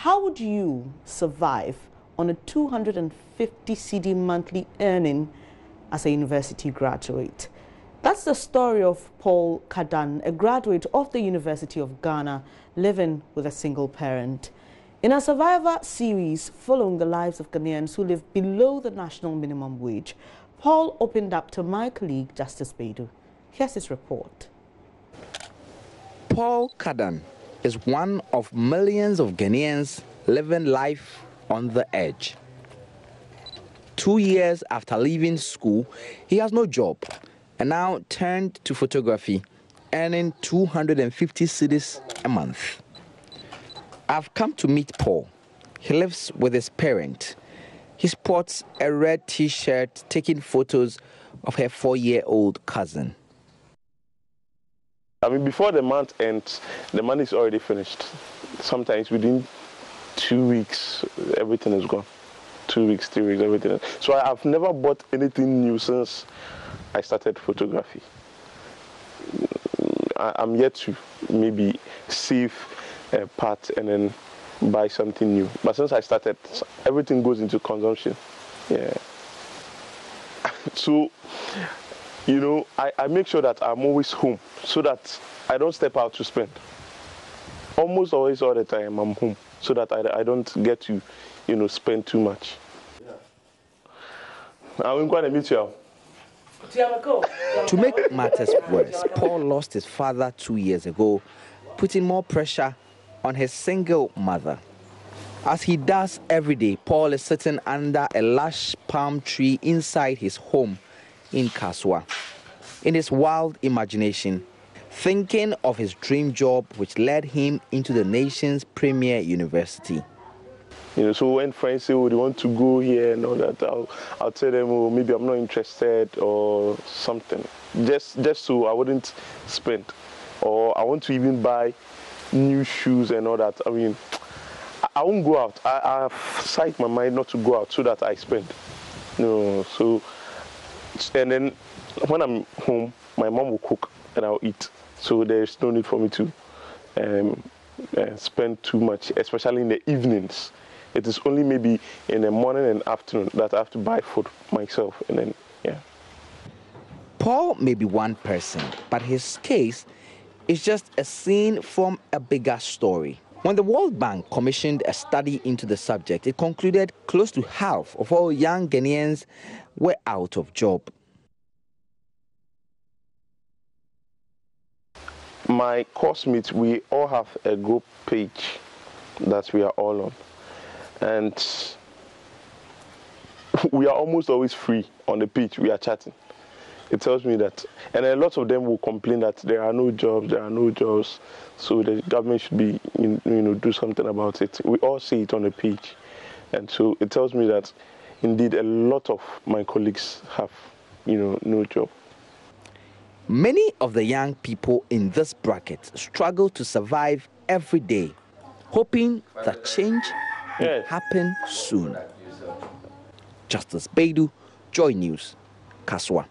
How would you survive on a 250 cedi monthly earning as a university graduate? That's the story of Paul Kadan, a graduate of the University of Ghana, living with a single parent. In our Survivor series, following the lives of Ghanaians who live below the national minimum wage, Paul opened up to my colleague, Justice Beidou. Here's his report. Paul Kadan is one of millions of Ghanaians living life on the edge. 2 years after leaving school, he has no job and now turned to photography, earning 250 cedis a month. I've come to meet Paul. He lives with his parent. He sports a red t-shirt taking photos of her 4-year-old cousin. I mean, before the month ends, the money is already finished. Sometimes within 2 weeks, everything is gone. 2 weeks, 3 weeks, everything. So I've never bought anything new since I started photography. I'm yet to maybe save a part and then buy something new. But since I started, everything goes into consumption. Yeah. So, you know, I make sure that I'm always home so that I don't step out to spend. Almost always all the time I'm home so that I don't get to, you know, spend too much. I'm going to meet you. To make matters worse, Paul lost his father 2 years ago, putting more pressure on his single mother. As he does every day, Paul is sitting under a lush palm tree inside his home in Kasoa. In his wild imagination, thinking of his dream job which led him into the nation's premier university. You know, so when friends say, oh, they want to go here and all that, I'll tell them, oh, maybe I'm not interested or something. Just so I wouldn't spend. Or I want to even buy new shoes and all that. I mean, I won't go out. I've set my mind not to go out so that I spend. No, so, and then when I'm home, my mom will cook and I'll eat. So there's no need for me to spend too much, especially in the evenings. It is only maybe in the morning and afternoon that I have to buy food myself, and then, yeah. Paul may be one person, but his case is just a scene from a bigger story. When the World Bank commissioned a study into the subject, it concluded close to half of all young Ghanaians were out of job. My course mates, we all have a group page that we are all on. And we are almost always free on the page. We are chatting. It tells me that, and a lot of them will complain that there are no jobs, so the government should be, you know, do something about it. We all see it on the page, and so it tells me that indeed a lot of my colleagues have, you know, no job. Many of the young people in this bracket struggle to survive every day, hoping that change will happen soon. Justice Beidou, Joy News, Kasoa.